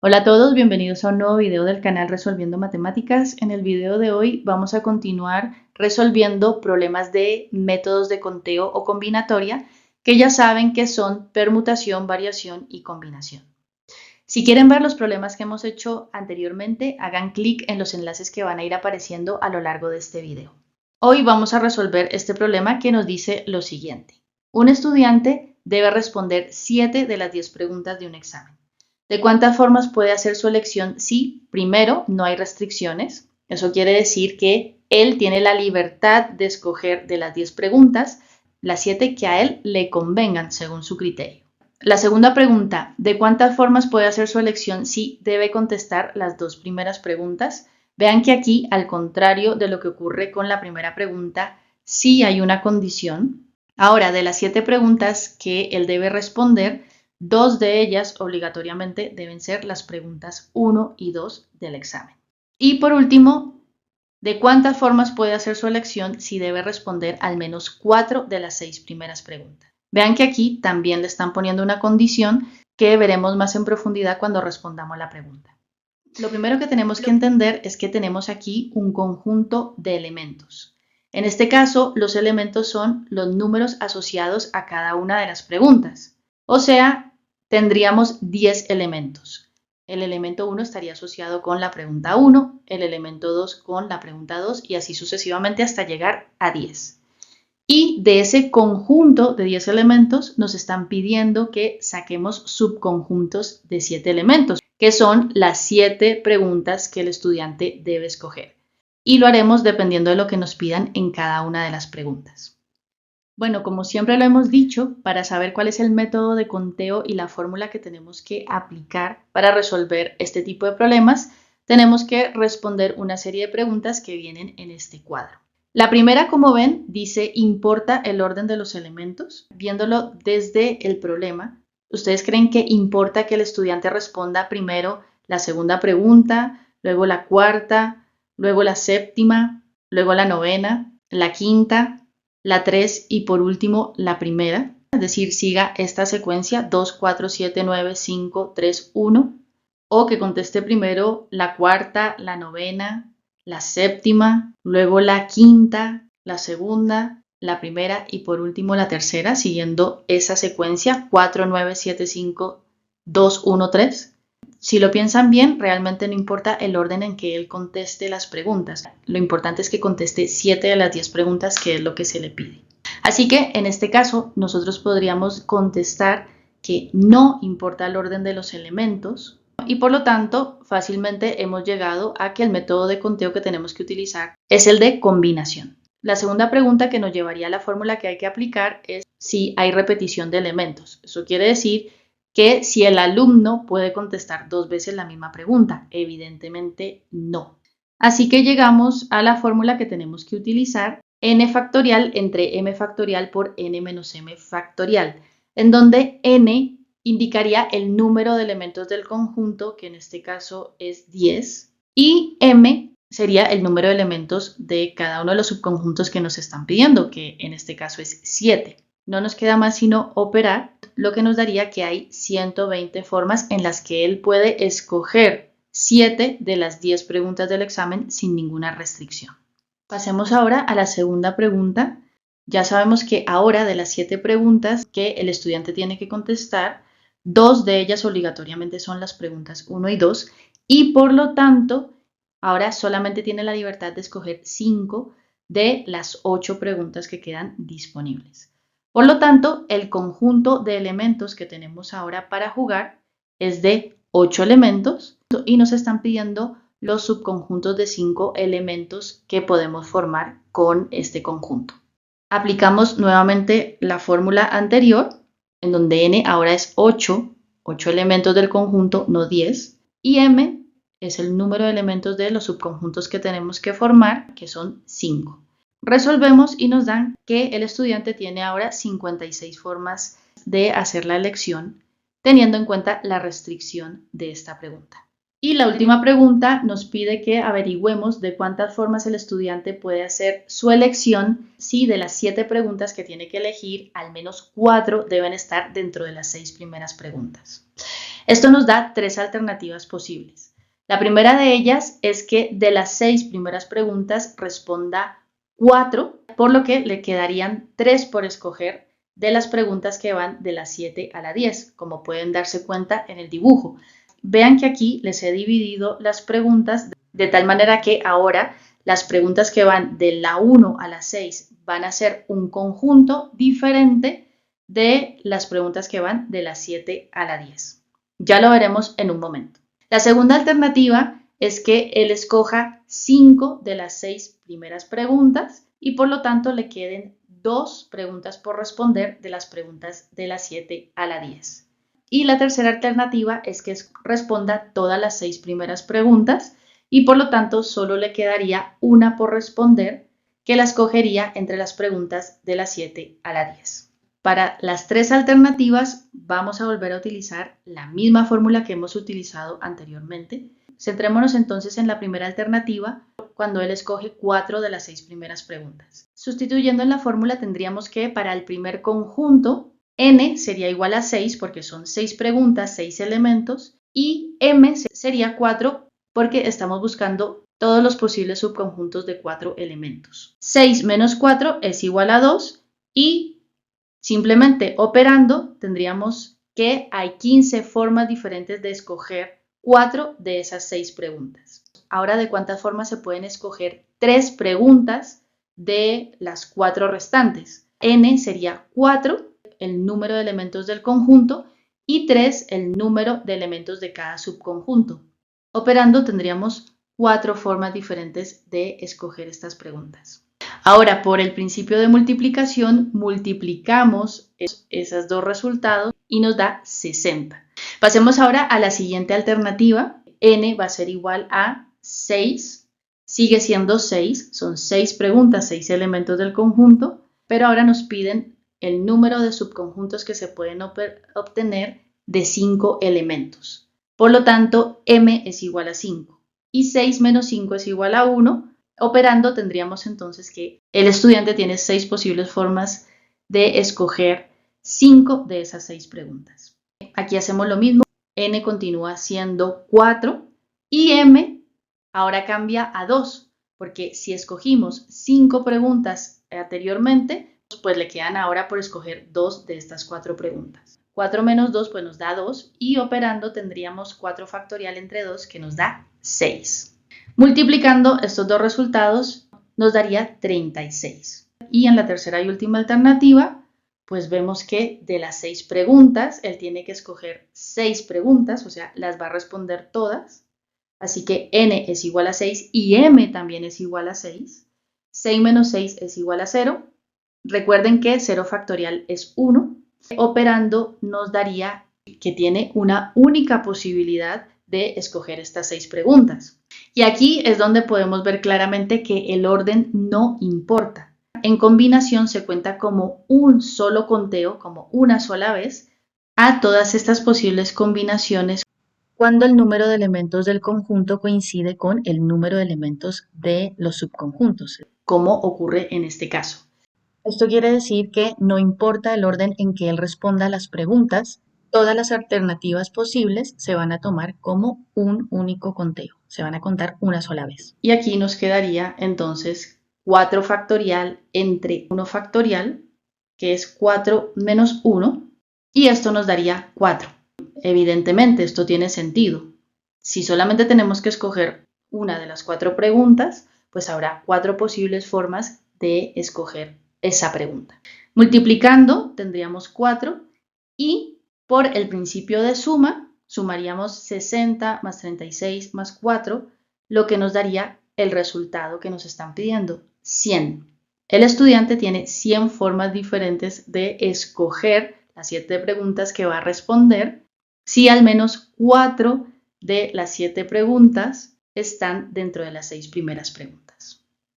Hola a todos, bienvenidos a un nuevo video del canal Resolviendo Matemáticas. En el video de hoy vamos a continuar resolviendo problemas de métodos de conteo o combinatoria que ya saben que son permutación, variación y combinación. Si quieren ver los problemas que hemos hecho anteriormente, hagan clic en los enlaces que van a ir apareciendo a lo largo de este video. Hoy vamos a resolver este problema que nos dice lo siguiente. Un estudiante debe responder 7 de las 10 preguntas de un examen. ¿De cuántas formas puede hacer su elección si, primero, no hay restricciones? Eso quiere decir que él tiene la libertad de escoger de las 10 preguntas las 7 que a él le convengan según su criterio. La segunda pregunta, ¿de cuántas formas puede hacer su elección si debe contestar las dos primeras preguntas? Vean que aquí, al contrario de lo que ocurre con la primera pregunta, sí hay una condición. Ahora, de las 7 preguntas que él debe responder, 2 de ellas obligatoriamente deben ser las preguntas 1 y 2 del examen. Y por último, ¿de cuántas formas puede hacer su elección si debe responder al menos 4 de las 6 primeras preguntas? Vean que aquí también le están poniendo una condición que veremos más en profundidad cuando respondamos la pregunta. Lo primero que tenemos que entender es que tenemos aquí un conjunto de elementos. En este caso, los elementos son los números asociados a cada una de las preguntas. O sea, tendríamos 10 elementos. El elemento 1 estaría asociado con la pregunta 1, el elemento 2 con la pregunta 2 y así sucesivamente hasta llegar a 10. Y de ese conjunto de 10 elementos nos están pidiendo que saquemos subconjuntos de 7 elementos, que son las 7 preguntas que el estudiante debe escoger. Y lo haremos dependiendo de lo que nos pidan en cada una de las preguntas. Bueno, como siempre lo hemos dicho, para saber cuál es el método de conteo y la fórmula que tenemos que aplicar para resolver este tipo de problemas, tenemos que responder una serie de preguntas que vienen en este cuadro. La primera, como ven, dice ¿importa el orden de los elementos? Viéndolo desde el problema, ¿ustedes creen que importa que el estudiante responda primero la segunda pregunta, luego la cuarta, luego la séptima, luego la novena, la quinta, la 3 y por último la primera? Es decir, siga esta secuencia 2, 4, 7, 9, 5, 3, 1, o que conteste primero la cuarta, la novena, la séptima, luego la quinta, la segunda, la primera y por último la tercera, siguiendo esa secuencia 4, 9, 7, 5, 2, 1, 3. Si lo piensan bien, realmente no importa el orden en que él conteste las preguntas. Lo importante es que conteste 7 de las 10 preguntas, que es lo que se le pide. Así que en este caso nosotros podríamos contestar que no importa el orden de los elementos, y por lo tanto fácilmente hemos llegado a que el método de conteo que tenemos que utilizar es el de combinación. La segunda pregunta que nos llevaría a la fórmula que hay que aplicar es si hay repetición de elementos. Eso quiere decir que si el alumno puede contestar 2 veces la misma pregunta. Evidentemente no. Así que llegamos a la fórmula que tenemos que utilizar, n factorial entre m factorial por n menos m factorial, en donde n indicaría el número de elementos del conjunto, que en este caso es 10, y m sería el número de elementos de cada uno de los subconjuntos que nos están pidiendo, que en este caso es 7. No nos queda más sino operar, lo que nos daría que hay 120 formas en las que él puede escoger 7 de las 10 preguntas del examen sin ninguna restricción. Pasemos ahora a la segunda pregunta. Ya sabemos que ahora de las 7 preguntas que el estudiante tiene que contestar, 2 de ellas obligatoriamente son las preguntas 1 y 2 y por lo tanto ahora solamente tiene la libertad de escoger 5 de las 8 preguntas que quedan disponibles. Por lo tanto, el conjunto de elementos que tenemos ahora para jugar es de 8 elementos y nos están pidiendo los subconjuntos de 5 elementos que podemos formar con este conjunto. Aplicamos nuevamente la fórmula anterior, en donde n ahora es 8 elementos del conjunto, no 10, y m es el número de elementos de los subconjuntos que tenemos que formar, que son 5. Resolvemos y nos dan que el estudiante tiene ahora 56 formas de hacer la elección, teniendo en cuenta la restricción de esta pregunta. Y la última pregunta nos pide que averigüemos de cuántas formas el estudiante puede hacer su elección si de las 7 preguntas que tiene que elegir, al menos 4 deben estar dentro de las 6 primeras preguntas. Esto nos da 3 alternativas posibles. La primera de ellas es que de las 6 primeras preguntas responda 4, por lo que le quedarían 3 por escoger de las preguntas que van de la 7 a la 10, como pueden darse cuenta en el dibujo. Vean que aquí les he dividido las preguntas de tal manera que ahora las preguntas que van de la 1 a la 6 van a ser un conjunto diferente de las preguntas que van de la 7 a la 10. Ya lo veremos en un momento. La segunda alternativa es que él escoja 5 de las 6 primeras preguntas y por lo tanto le queden 2 preguntas por responder de las preguntas de la 7 a la 10. Y la tercera alternativa es que responda todas las 6 primeras preguntas y por lo tanto solo le quedaría una por responder que la escogería entre las preguntas de la 7 a la 10. Para las 3 alternativas vamos a volver a utilizar la misma fórmula que hemos utilizado anteriormente. Centrémonos entonces en la primera alternativa cuando él escoge 4 de las 6 primeras preguntas. Sustituyendo en la fórmula tendríamos que para el primer conjunto n sería igual a 6 porque son 6 preguntas, 6 elementos y m sería 4 porque estamos buscando todos los posibles subconjuntos de 4 elementos. 6 menos 4 es igual a 2 y simplemente operando tendríamos que hay 15 formas diferentes de escoger 4 de esas 6 preguntas. Ahora, ¿de cuántas formas se pueden escoger 3 preguntas de las 4 restantes? N sería 4, el número de elementos del conjunto, y 3, el número de elementos de cada subconjunto. Operando tendríamos 4 formas diferentes de escoger estas preguntas. Ahora, por el principio de multiplicación, multiplicamos esos dos resultados y nos da 60. Pasemos ahora a la siguiente alternativa. N va a ser igual a 6. Sigue siendo 6. Son 6 preguntas, 6 elementos del conjunto, pero ahora nos piden el número de subconjuntos que se pueden obtener de 5 elementos. Por lo tanto, M es igual a 5. Y 6 menos 5 es igual a 1. Operando tendríamos entonces que el estudiante tiene 6 posibles formas de escoger 5 de esas 6 preguntas. Aquí hacemos lo mismo, n continúa siendo 4 y m ahora cambia a 2, porque si escogimos 5 preguntas anteriormente, pues le quedan ahora por escoger 2 de estas 4 preguntas. 4 menos 2 pues nos da 2 y operando tendríamos 4 factorial entre 2 que nos da 6. Multiplicando estos dos resultados nos daría 36. Y en la tercera y última alternativa, pues vemos que de las 6 preguntas, él tiene que escoger 6 preguntas, o sea, las va a responder todas. Así que n es igual a 6 y m también es igual a 6. 6 menos 6 es igual a 0. Recuerden que 0 factorial es 1. Operando nos daría que tiene una única posibilidad de escoger estas 6 preguntas. Y aquí es donde podemos ver claramente que el orden no importa. En combinación se cuenta como un solo conteo, como una sola vez, a todas estas posibles combinaciones cuando el número de elementos del conjunto coincide con el número de elementos de los subconjuntos, como ocurre en este caso. Esto quiere decir que no importa el orden en que él responda a las preguntas, todas las alternativas posibles se van a tomar como un único conteo, se van a contar una sola vez. Y aquí nos quedaría entonces 4 factorial entre 1 factorial, que es 4 menos 1, y esto nos daría 4. Evidentemente, esto tiene sentido. Si solamente tenemos que escoger una de las 4 preguntas, pues habrá 4 posibles formas de escoger esa pregunta. Multiplicando tendríamos 4 y por el principio de suma sumaríamos 60 más 36 más 4, lo que nos daría el resultado que nos están pidiendo, 100. El estudiante tiene 100 formas diferentes de escoger las 7 preguntas que va a responder si al menos 4 de las 7 preguntas están dentro de las 6 primeras preguntas.